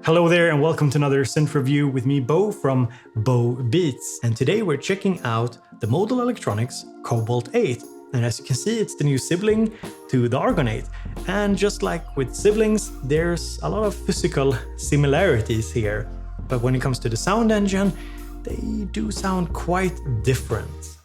Hello there and welcome to another synth review with me, Bo from BoBeats. And today we're checking out the Modal Electronics COBALT8. And as you can see, it's the new sibling to the ARGON8. And just like with siblings, there's a lot of physical similarities here. But when it comes to the sound engine, they do sound quite different.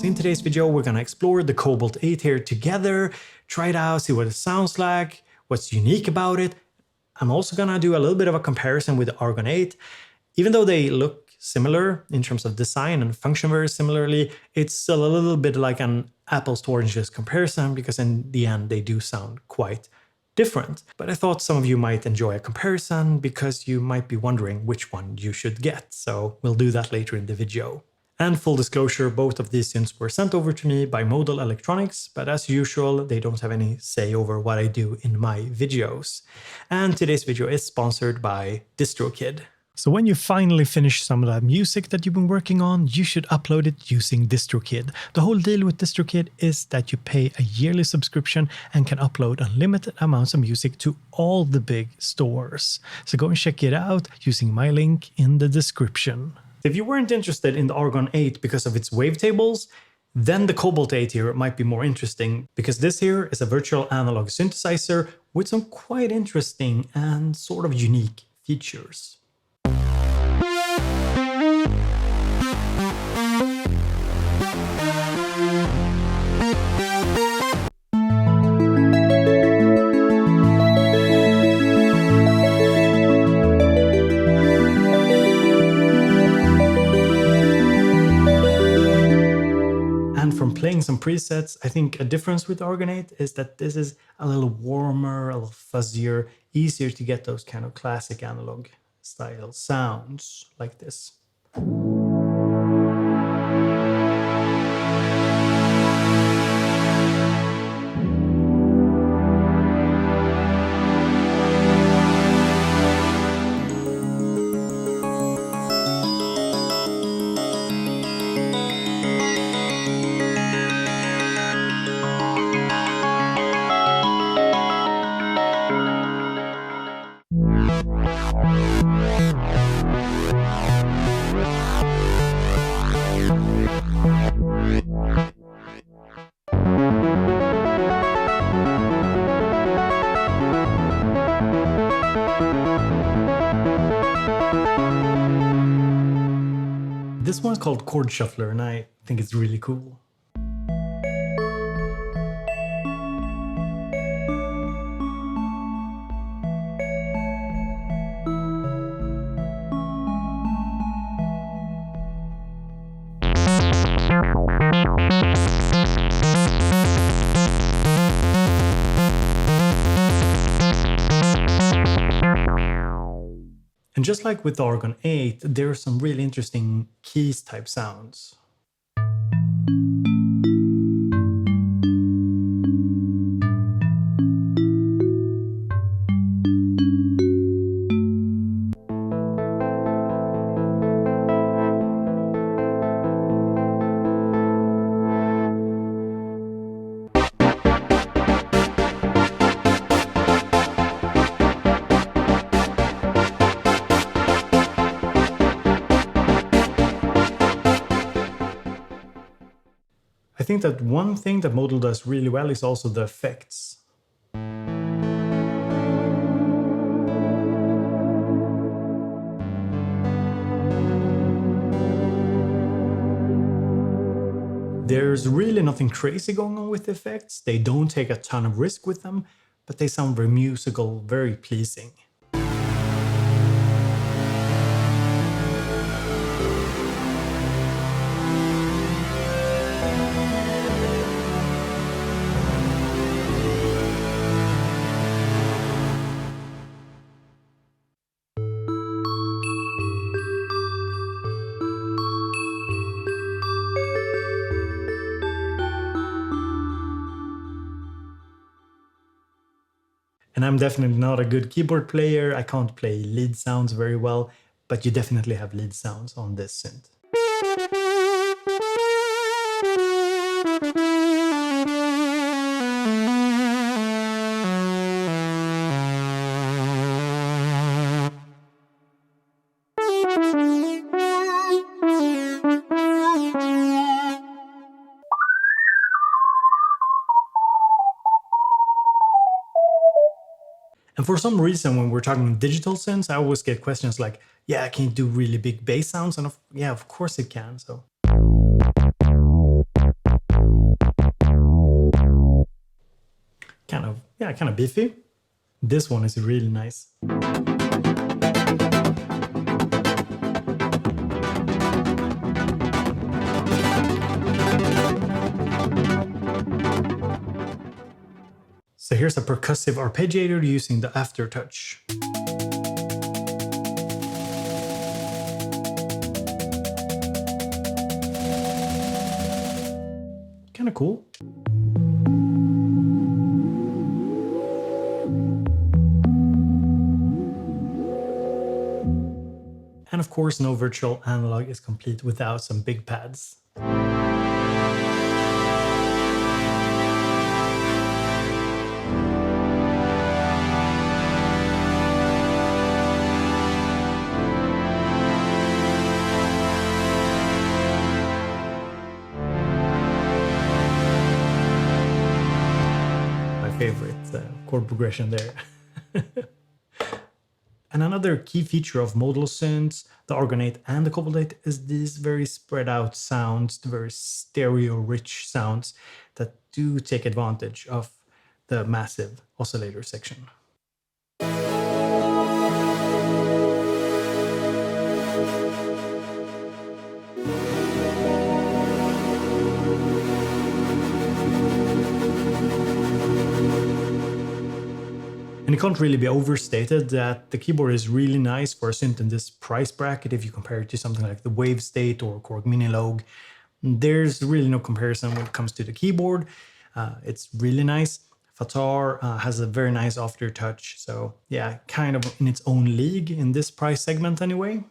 In today's video, we're gonna explore the COBALT8 here together, try it out, see what it sounds like, what's unique about it. I'm also gonna do a little bit of a comparison with the ARGON8. Even though they look similar in terms of design and function very similarly, it's still a little bit like an apples to oranges comparison because in the end they do sound quite different. But I thought some of you might enjoy a comparison because you might be wondering which one you should get. So we'll do that later in the video. And full disclosure, both of these synths were sent over to me by Modal Electronics, but as usual, they don't have any say over what I do in my videos. And today's video is sponsored by DistroKid. So when you finally finish some of that music that you've been working on, you should upload it using DistroKid. The whole deal with DistroKid is that you pay a yearly subscription and can upload unlimited amounts of music to all the big stores. So go and check it out using my link in the description. If you weren't interested in the ARGON8 because of its wavetables, then the COBALT8 here might be more interesting because this here is a virtual analog synthesizer with some quite interesting and sort of unique features. Playing some presets, I think a difference with ARGON8 is that this is a little warmer, a little fuzzier, easier to get those kind of classic analog style sounds like this. This one's called Chord Shuffler and I think it's really cool. And just like with the ARGON8, there are some really interesting keys type sounds. I think that one thing that Modal does really well is also the effects. There's really nothing crazy going on with the effects. They don't take a ton of risk with them, but they sound very musical, very pleasing. And I'm definitely not a good keyboard player. I can't play lead sounds very well, but you definitely have lead sounds on this synth. And for some reason, when we're talking digital synths, I always get questions like, yeah, can you do really big bass sounds? And yeah, of course it can. So kind of beefy. This one is really nice. So here's a percussive arpeggiator using the aftertouch. Kind of cool. And of course, no virtual analog is complete without some big pads. Favorite chord progression there. And another key feature of Modal synths, the ARGON8 and the COBALT8, is these very spread out sounds, the very stereo rich sounds that do take advantage of the massive oscillator section. And it can't really be overstated that the keyboard is really nice for a synth in this price bracket if you compare it to something like the Wavestate or Korg Minilogue. There's really no comparison when it comes to the keyboard. It's really nice. Fatar has a very nice aftertouch. So yeah, kind of in its own league in this price segment anyway.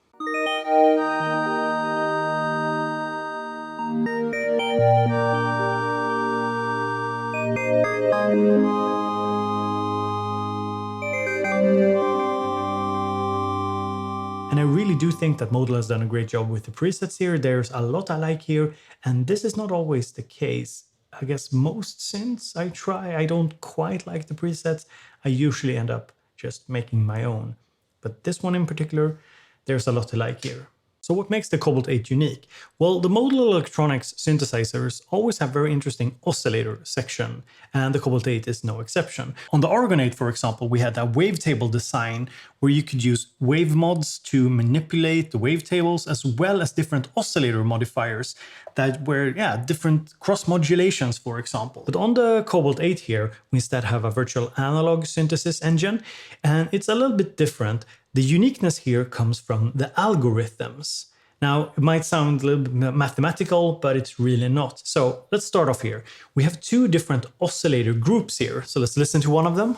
And I really do think that Modal has done a great job with the presets here. There's a lot I like here, and this is not always the case. I guess most synths I try, I don't quite like the presets. I usually end up just making my own. But this one in particular, there's a lot to like here. So what makes the COBALT8 unique? Well, the Modal Electronics synthesizers always have very interesting oscillator section, and the COBALT8 is no exception. On the ARGON8, for example, we had a wavetable design where you could use wave mods to manipulate the wavetables, as well as different oscillator modifiers that were, different cross modulations, for example. But on the COBALT8 here, we instead have a virtual analog synthesis engine, and it's a little bit different. The uniqueness here comes from the algorithms. Now, it might sound a little bit mathematical, but it's really not. So let's start off here. We have two different oscillator groups here. So let's listen to one of them.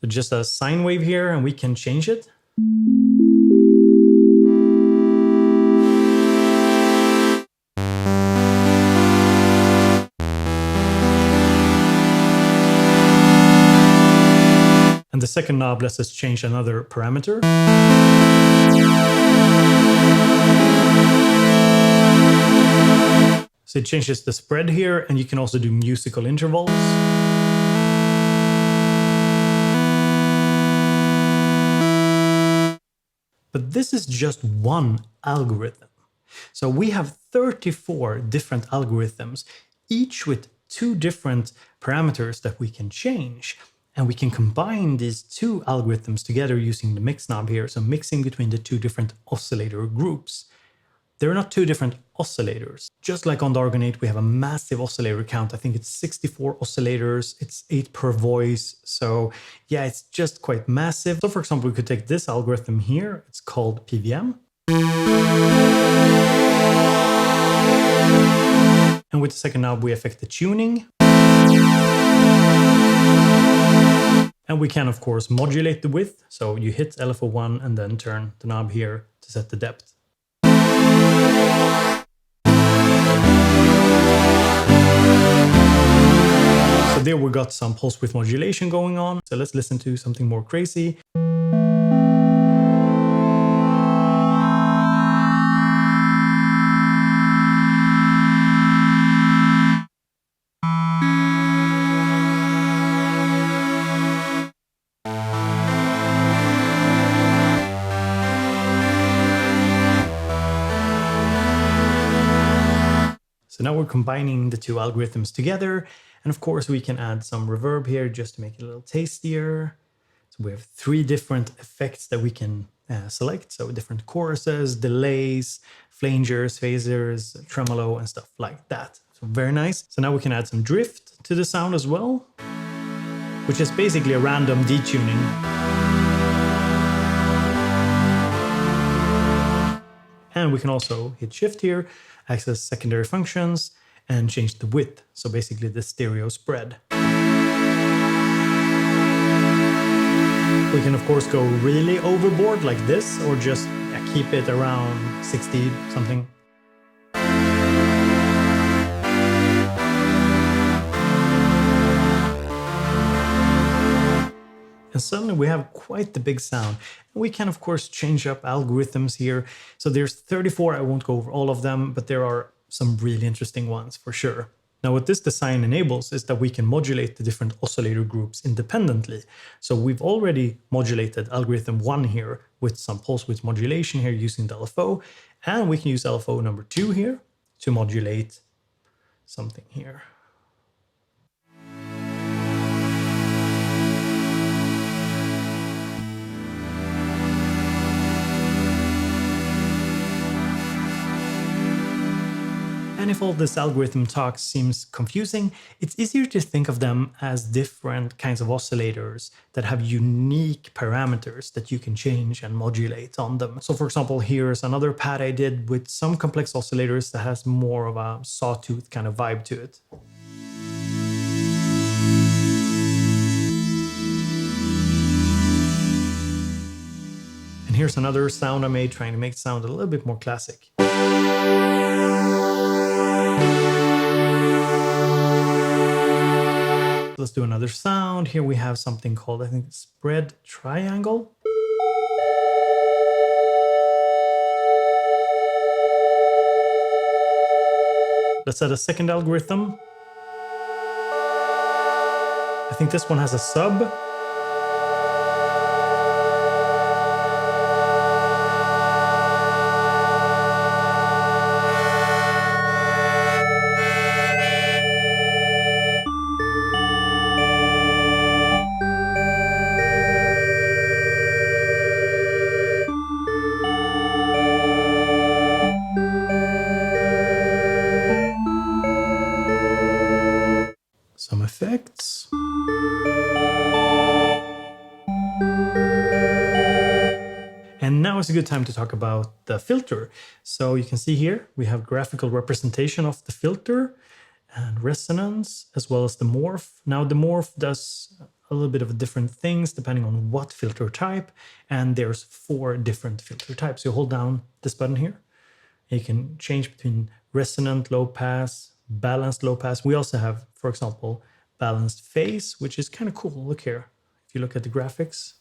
So just a sine wave here, and we can change it. And the second knob lets us change another parameter. So it changes the spread here, and you can also do musical intervals. But this is just one algorithm. So we have 34 different algorithms, each with two different parameters that we can change. And we can combine these two algorithms together using the mix knob here, so mixing between the two different oscillator groups. They're not two different oscillators. Just like on the ARGON8, we have a massive oscillator count. I think it's 64 oscillators, it's 8 per voice. So yeah, it's just quite massive. So for example, we could take this algorithm here, it's called PVM. And with the second knob, we affect the tuning. And we can, of course, modulate the width. So you hit LFO1 and then turn the knob here to set the depth. So there we got some pulse width modulation going on. So let's listen to something more crazy. So now we're combining the two algorithms together. And of course, we can add some reverb here just to make it a little tastier. So we have 3 different effects that we can select. So different choruses, delays, flangers, phasers, tremolo, and stuff like that. So very nice. So now we can add some drift to the sound as well, which is basically a random detuning. And we can also hit shift here, access secondary functions, and change the width. So basically the stereo spread. We can of course go really overboard like this, or just keep it around 60 something. And suddenly we have quite the big sound. And we can of course change up algorithms here. So there's 34, I won't go over all of them, but there are some really interesting ones for sure. Now what this design enables is that we can modulate the different oscillator groups independently. So we've already modulated algorithm 1 here with some pulse width modulation here using the LFO. And we can use LFO number 2 here to modulate something here. And if all this algorithm talk seems confusing, it's easier to think of them as different kinds of oscillators that have unique parameters that you can change and modulate on them. So for example, here's another pad I did with some complex oscillators that has more of a sawtooth kind of vibe to it. And here's another sound I made trying to make it sound a little bit more classic. Let's do another sound. Here we have something called, I think, spread triangle. Let's add a second algorithm. I think this one has a sub. Some effects. And now is a good time to talk about the filter. So you can see here, we have graphical representation of the filter and resonance, as well as the morph. Now the morph does a little bit of different things depending on what filter type. And there's 4 different filter types. You hold down this button here. You can change between resonant low pass, balanced low pass. We also have, for example, balanced phase, which is kind of cool. Look here. If you look at the graphics.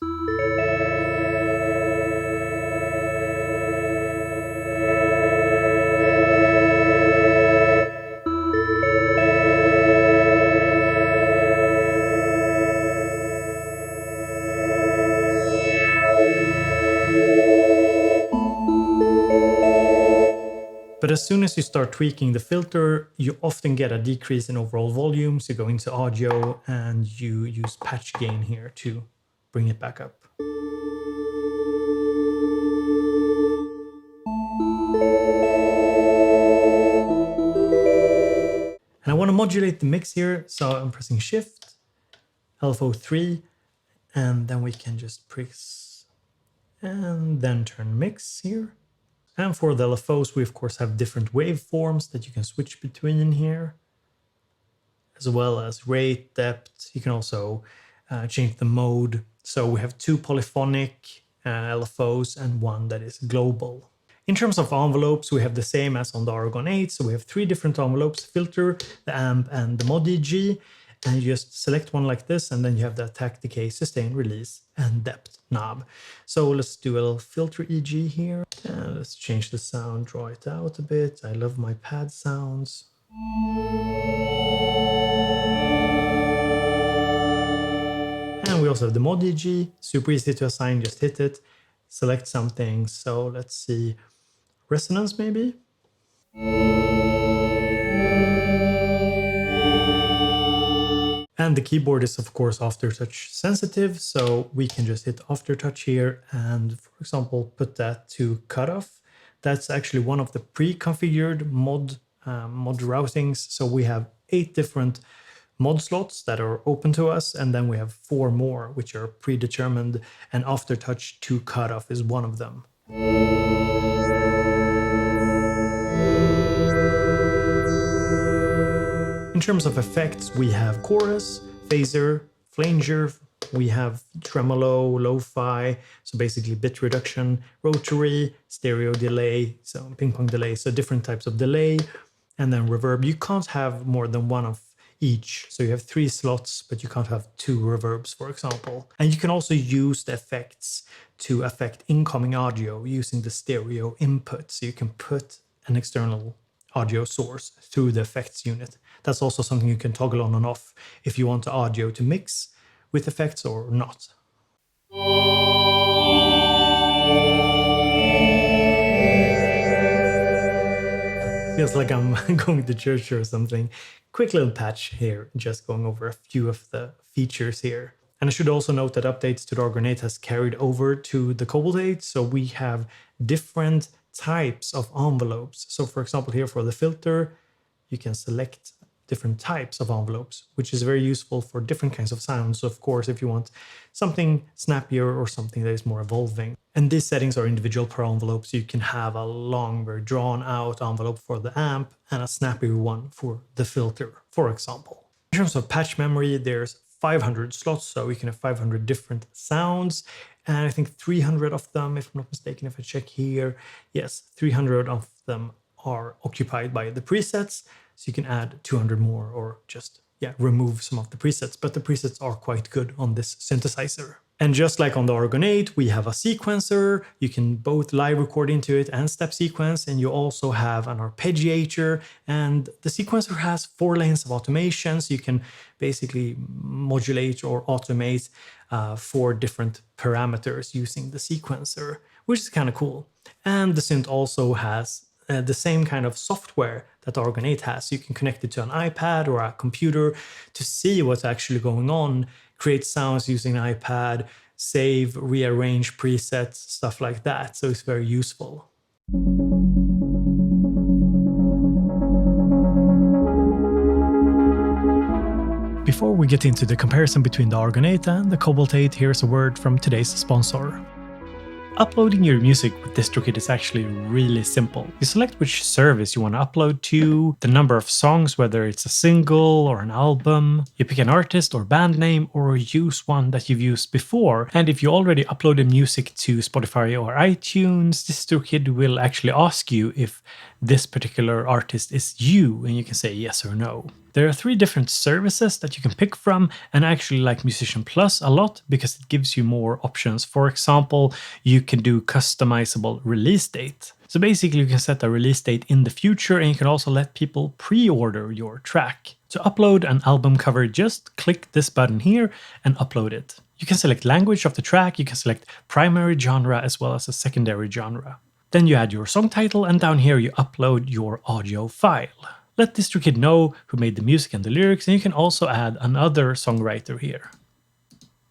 But as soon as you start tweaking the filter, you often get a decrease in overall volume. So you go into audio and you use patch gain here to bring it back up. And I want to modulate the mix here. So I'm pressing Shift, LFO3, and then we can just press and then turn mix here. And for the LFOs, we of course have different waveforms that you can switch between here, as well as rate, depth. You can also change the mode. So we have 2 polyphonic LFOs and 1 that is global. In terms of envelopes, we have the same as on the Argon8. So we have 3 different envelopes: filter, the amp, and the mod EG. And you just select one like this, and then you have the attack, decay, sustain, release, and depth knob. So let's do a little filter EG here. Let's change the sound, draw it out a bit. I love my pad sounds. And we also have the mod EG, super easy to assign, just hit it, select something. So let's see, resonance maybe? And the keyboard is of course aftertouch sensitive, so we can just hit aftertouch here and, for example, put that to cutoff. That's actually one of the pre-configured mod routings. So we have 8 different mod slots that are open to us, and then we have 4 more which are predetermined, and aftertouch to cutoff is one of them. In terms of effects, we have chorus, phaser, flanger, we have tremolo, lo-fi, so basically bit reduction, rotary, stereo delay, so ping pong delay, so different types of delay, and then reverb. You can't have more than one of each, so you have 3 slots, but you can't have 2 reverbs, for example. And you can also use the effects to affect incoming audio using the stereo input, so you can put an external audio source through the effects unit. That's also something you can toggle on and off if you want the audio to mix with effects or not. Feels like I'm going to church or something. Quick little patch here, just going over a few of the features here. And I should also note that updates to the Argon8 has carried over to the COBALT8, so we have different types of envelopes. So for example, here for the filter, you can select different types of envelopes, which is very useful for different kinds of sounds. Of course, if you want something snappier or something that is more evolving. And these settings are individual per envelope, so you can have a longer drawn out envelope for the amp and a snappier one for the filter, for example. In terms of patch memory, there's 500 slots, so we can have 500 different sounds. And I think 300 of them, if I'm not mistaken, if I check here, yes, 300 of them are occupied by the presets. So you can add 200 more or just, remove some of the presets. But the presets are quite good on this synthesizer. And just like on the Argon8, we have a sequencer. You can both live record into it and step sequence. And you also have an arpeggiator. And the sequencer has 4 lanes of automation. So you can basically modulate or automate 4 different parameters using the sequencer, which is kind of cool. And the synth also has the same kind of software that Argon8 has. You can connect it to an iPad or a computer to see what's actually going on, create sounds using an iPad, save, rearrange presets, stuff like that. So it's very useful. Before we get into the comparison between the Argon8 and the COBALT8, here's a word from today's sponsor. Uploading your music with DistroKid is actually really simple. You select which service you want to upload to, the number of songs, whether it's a single or an album. You pick an artist or band name or use one that you've used before. And if you already uploaded music to Spotify or iTunes, DistroKid will actually ask you if this particular artist is you, and you can say yes or no. There are 3 different services that you can pick from, and I actually like Musician Plus a lot because it gives you more options. For example, you can do customizable release date. So basically you can set a release date in the future, and you can also let people pre-order your track. To upload an album cover, just click this button here and upload it. You can select language of the track, you can select primary genre as well as a secondary genre. Then you add your song title, and down here you upload your audio file. Let DistroKid know who made the music and the lyrics, and you can also add another songwriter here.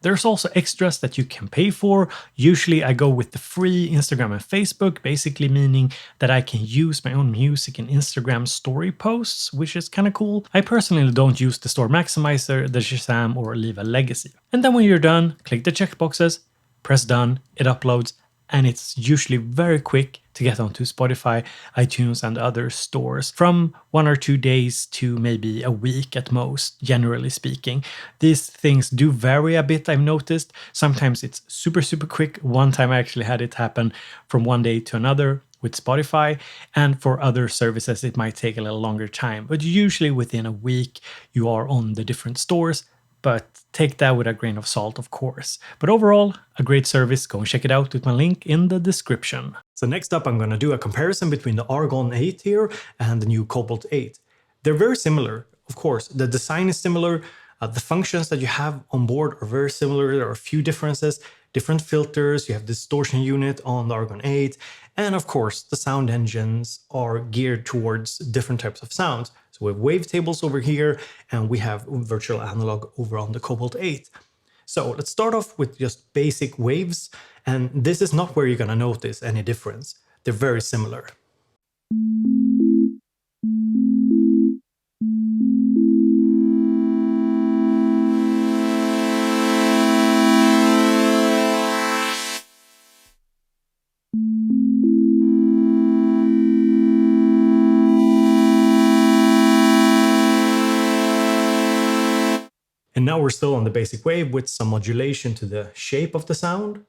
There's also extras that you can pay for. Usually I go with the free Instagram and Facebook, basically meaning that I can use my own music in Instagram story posts, which is kind of cool. I personally don't use the Store Maximizer, the Shazam, or leave a legacy. And then when you're done, click the checkboxes, press done, it uploads, and it's usually very quick to get onto Spotify, iTunes, and other stores, from 1 or 2 days to maybe a week at most, generally speaking. These things do vary a bit, I've noticed. Sometimes it's super quick. One time I actually had it happen from one day to another with Spotify, and for other services it might take a little longer time, but usually within a week you are on the different stores. But take that with a grain of salt, of course. But overall, a great service. Go and check it out with my link in the description. So next up, I'm going to do a comparison between the Argon 8 here and the new Cobalt 8. They're very similar, of course. The design is similar. The functions that you have on board are very similar. There are a few differences, different filters. You have distortion unit on the Argon 8. And of course, the sound engines are geared towards different types of sounds. So we have wavetables over here, and we have virtual analog over on the Cobalt 8. So let's start off with just basic waves. And this is not where you're going to notice any difference. They're very similar. And now we're still on the basic wave with some modulation to the shape of the sound.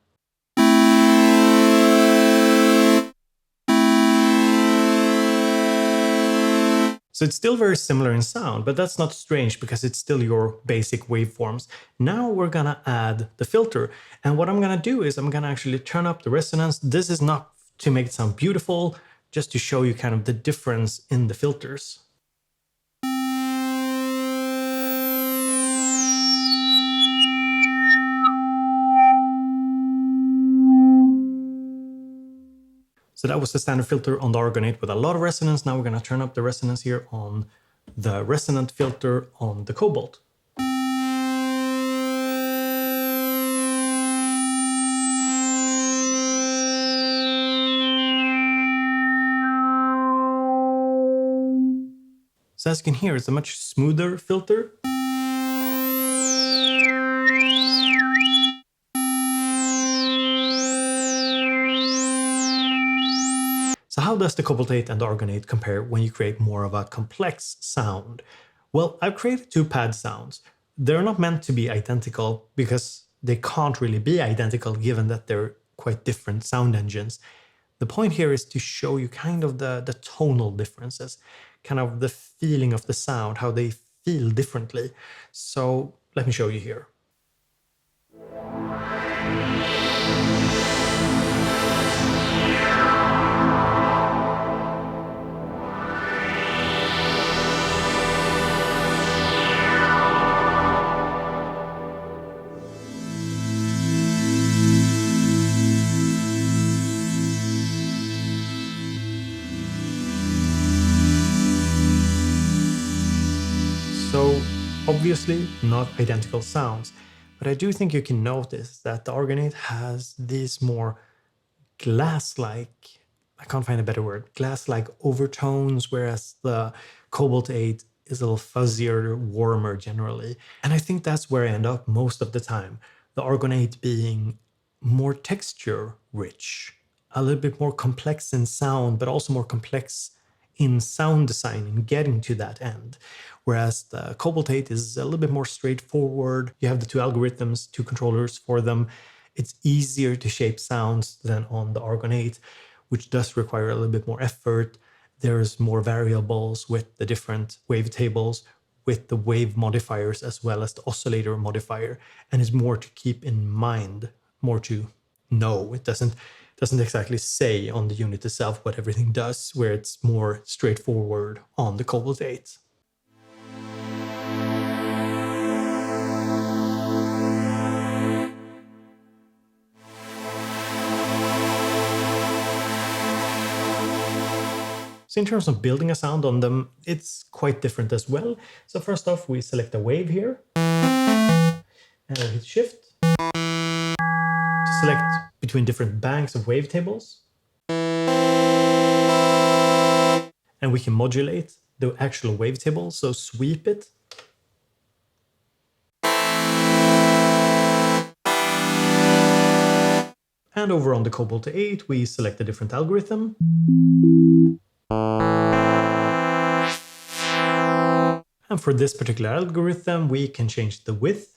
So it's still very similar in sound, but that's not strange because it's still your basic waveforms. Now we're gonna add the filter. And what I'm gonna do is I'm gonna actually turn up the resonance. This is not to make it sound beautiful, just to show you kind of the difference in the filters. So that was the standard filter on the Argon 8 with a lot of resonance. Now we're going to turn up the resonance here on the resonant filter on the Cobalt. So as you can hear, it's a much smoother filter. So how does the Cobalt 8 and the Argon 8 compare when you create more of a complex sound? Well, I've created two pad sounds. They're not meant to be identical because they can't really be identical given that they're quite different sound engines. The point here is to show you kind of the tonal differences, kind of the feeling of the sound, how they feel differently. So let me show you here. So obviously not identical sounds, but I do think you can notice that the Argon 8 has these more glass-like, I can't find a better word, glass-like overtones, whereas the Cobalt 8 is a little fuzzier, warmer generally. And I think that's where I end up most of the time. The Argon 8 being more texture rich, a little bit more complex in sound, but also more complex in sound design and getting to that end. Whereas the Cobalt 8 is a little bit more straightforward. You have the two algorithms, two controllers for them. It's easier to shape sounds than on the Argon 8, which does require a little bit more effort. There's more variables with the different wavetables, with the wave modifiers as well as the oscillator modifier. And it's more to keep in mind, more to know. It doesn't exactly say on the unit itself what everything does, where it's more straightforward on the Cobalt 8. So in terms of building a sound on them, it's quite different as well. So first off, we select a wave here, and we hit shift to select between different banks of wavetables. And we can modulate the actual wavetable, so sweep it. And over on the COBALT8, we select a different algorithm. And for this particular algorithm, we can change the width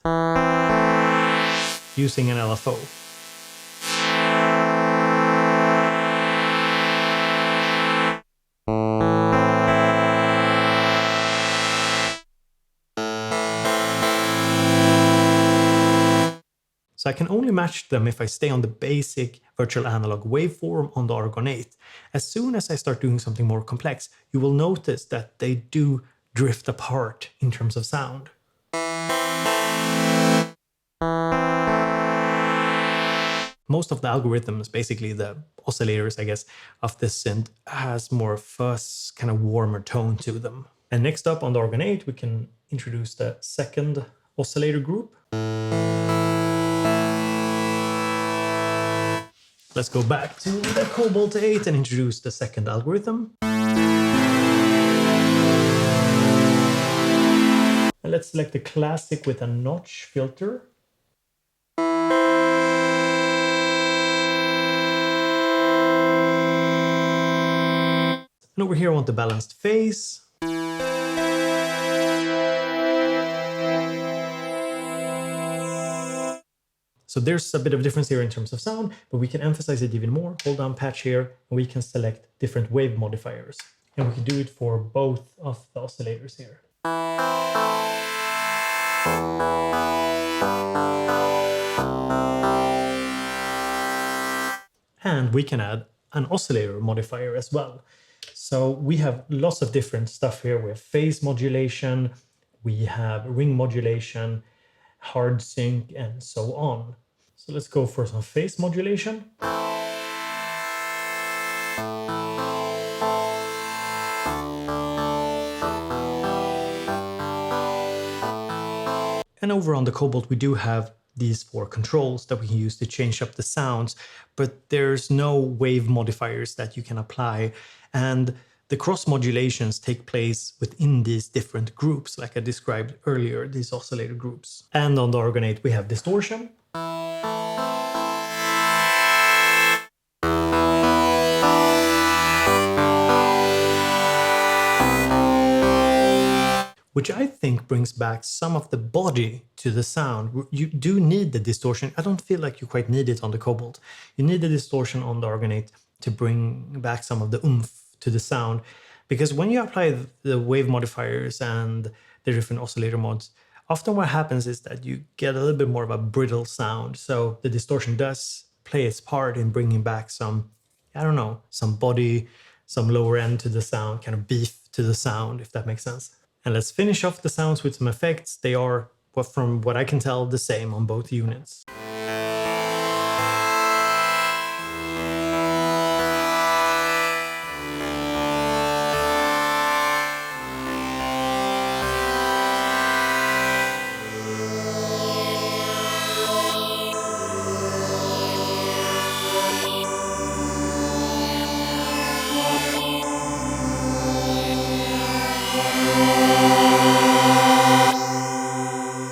using an LFO. So I can only match them if I stay on the basic virtual analog waveform on the Argon8. As soon as I start doing something more complex, you will notice that they do drift apart in terms of sound. Most of the algorithms, basically the oscillators, I guess, of this synth has more fuzz, kind of warmer tone to them. And next up on the Argon8, we can introduce the second oscillator group. Let's go back to the COBALT8 and introduce the second algorithm. And let's select the classic with a notch filter. And over here I want the balanced phase. So there's a bit of difference here in terms of sound, but we can emphasize it even more. Hold down patch here, and we can select different wave modifiers. And we can do it for both of the oscillators here. And we can add an oscillator modifier as well. So we have lots of different stuff here. We have phase modulation, we have ring modulation, hard sync, and so on. So let's go for some phase modulation. And over on the Cobalt, we do have these 4 controls that we can use to change up the sounds, but there's no wave modifiers that you can apply. And the cross modulations take place within these different groups, like I described earlier, these oscillator groups. And on the Argon8, we have distortion. Which I think brings back some of the body to the sound. You do need the distortion. I don't feel like you quite need it on the Cobalt. You need the distortion on the Argon8 to bring back some of the oomph to the sound. Because when you apply the wave modifiers and the different oscillator mods, often what happens is that you get a little bit more of a brittle sound. So the distortion does play its part in bringing back some, I don't know, some body, some lower end to the sound, kind of beef to the sound, if that makes sense. And let's finish off the sounds with some effects. They are, from what I can tell, the same on both units.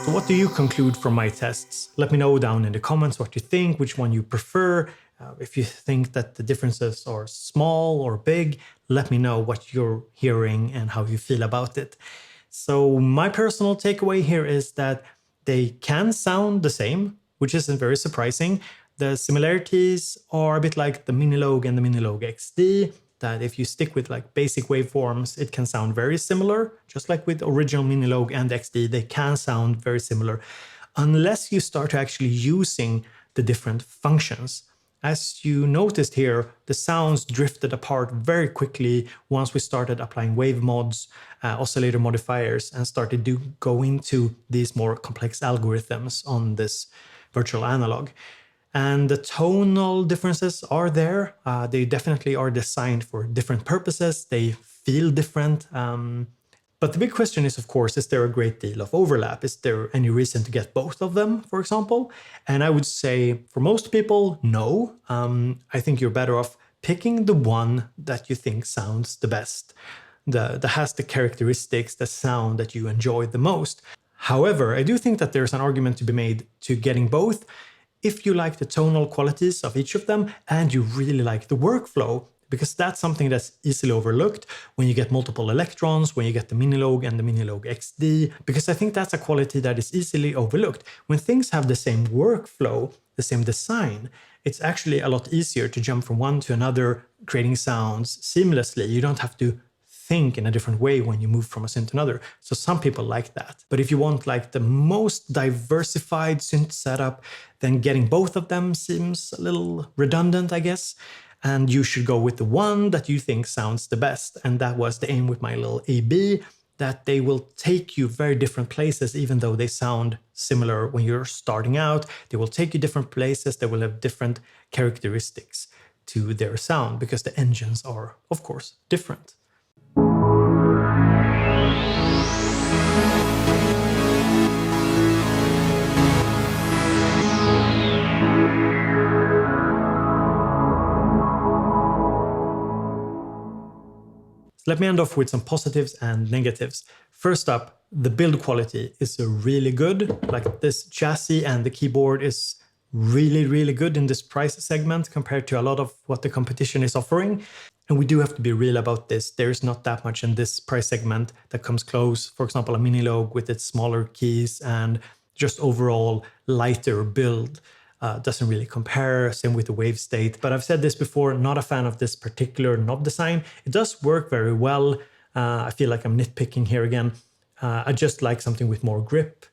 What do you conclude from my tests? Let me know down in the comments what you think, which one you prefer. If you think that the differences are small or big, let me know what you're hearing and how you feel about it. So my personal takeaway here is that they can sound the same, which isn't very surprising. The similarities are a bit like the Minilogue and the Minilogue XD, that if you stick with like basic waveforms, it can sound very similar. Just like with original Minilogue and XD, they can sound very similar unless you start actually using the different functions. As you noticed here, the sounds drifted apart very quickly once we started applying wave mods, oscillator modifiers, and started to go into these more complex algorithms on this virtual analog. And the tonal differences are there. They definitely are designed for different purposes. They feel different. But the big question is, of course, is there a great deal of overlap? Is there any reason to get both of them, for example? And I would say for most people, no. I think you're better off picking the one that you think sounds the best, that has the characteristics, the sound that you enjoy the most. However, I do think that there's an argument to be made to getting both if you like the tonal qualities of each of them and you really like the workflow, because that's something that's easily overlooked when you get multiple electrons, when you get the Minilogue and the Minilogue XD, because I think that's a quality that is easily overlooked. When things have the same workflow, the same design, it's actually a lot easier to jump from one to another, creating sounds seamlessly. You don't have to think in a different way when you move from a synth to another. So some people like that. But if you want like the most diversified synth setup, then getting both of them seems a little redundant, I guess. And you should go with the one that you think sounds the best. And that was the aim with my little AB, that they will take you very different places, even though they sound similar when you're starting out. They will take you different places. They will have different characteristics to their sound because the engines are, of course, different. Let me end off with some positives and negatives. First up, the build quality is really good. Like this chassis and the keyboard is really, really good in this price segment compared to a lot of what the competition is offering. And we do have to be real about this. There is not that much in this price segment that comes close. For example, a Minilogue with its smaller keys and just overall lighter build. Doesn't really compare, same with the Wavestate. But I've said this before, not a fan of this particular knob design. It does work very well. I feel like I'm nitpicking here again. I just like something with more grip.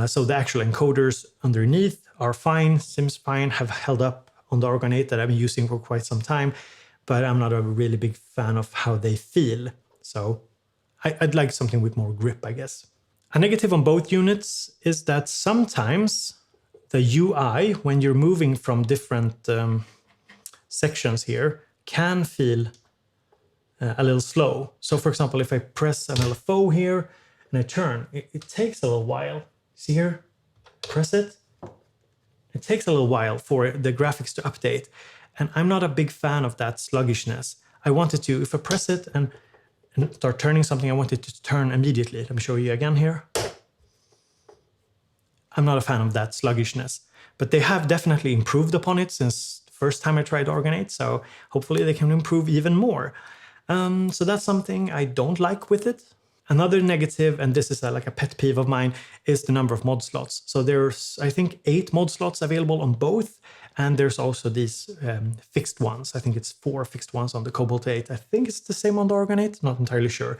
So the actual encoders underneath are fine, seems fine, have held up on the ARGON8 that I've been using for quite some time, but I'm not a really big fan of how they feel. So I'd like something with more grip, I guess. A negative on both units is that sometimes the UI, when you're moving from different sections here, can feel a little slow. So for example, if I press an LFO here and I turn, it takes a little while. See here? Press it. It takes a little while for the graphics to update. And I'm not a big fan of that sluggishness. I wanted to, if I press it and start turning something, I want it to turn immediately. Let me show you again here. I'm not a fan of that sluggishness, but they have definitely improved upon it since the first time I tried ARGON8, so hopefully they can improve even more. So that's something I don't like with it. Another negative, and this is like a pet peeve of mine, is the number of mod slots. So there's, I think, 8 mod slots available on both, and there's also these fixed ones. I think it's 4 fixed ones on the COBALT8. I think it's the same on the ARGON8, not entirely sure,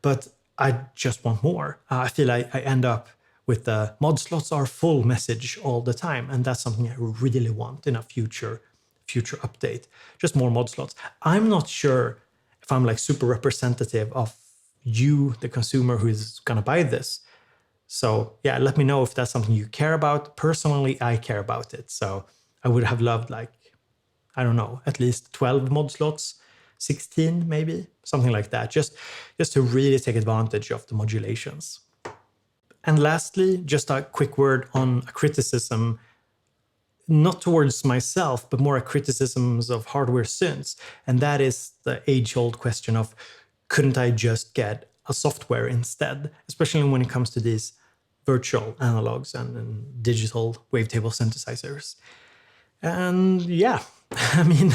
but I just want more. I feel like I end up with the mod slots are full message all the time. And that's something I really want in a future update. Just more mod slots. I'm not sure if I'm like super representative of you, the consumer who is gonna buy this. So yeah, let me know if that's something you care about. Personally, I care about it. So I would have loved like, I don't know, at least 12 mod slots, 16 maybe, something like that. Just to really take advantage of the modulations. And lastly, just a quick word on a criticism, not towards myself, but more a criticisms of hardware synths. And that is the age-old question of, couldn't I just get a software instead? Especially when it comes to these virtual analogs and digital wavetable synthesizers. And yeah, I mean,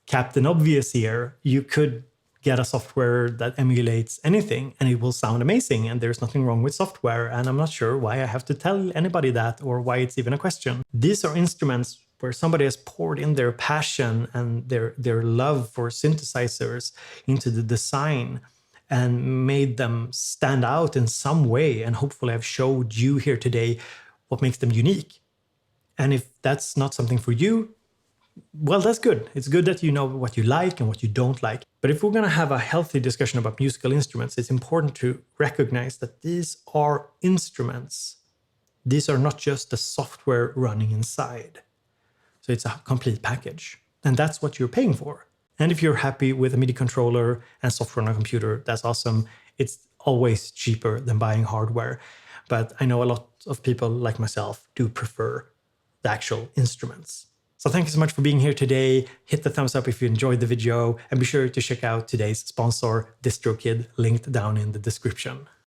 Captain Obvious here, you could get a software that emulates anything and it will sound amazing and there's nothing wrong with software, and I'm not sure why I have to tell anybody that or why it's even a question. These are instruments where somebody has poured in their passion and their love for synthesizers into the design and made them stand out in some way, and hopefully I've showed you here today what makes them unique. And if that's not something for you, well, that's good. It's good that you know what you like and what you don't like. But if we're going to have a healthy discussion about musical instruments, it's important to recognize that these are instruments. These are not just the software running inside. So it's a complete package. And that's what you're paying for. And if you're happy with a MIDI controller and software on a computer, that's awesome. It's always cheaper than buying hardware. But I know a lot of people like myself do prefer the actual instruments. So thank you so much for being here today. Hit the thumbs up if you enjoyed the video, and be sure to check out today's sponsor, DistroKid, linked down in the description.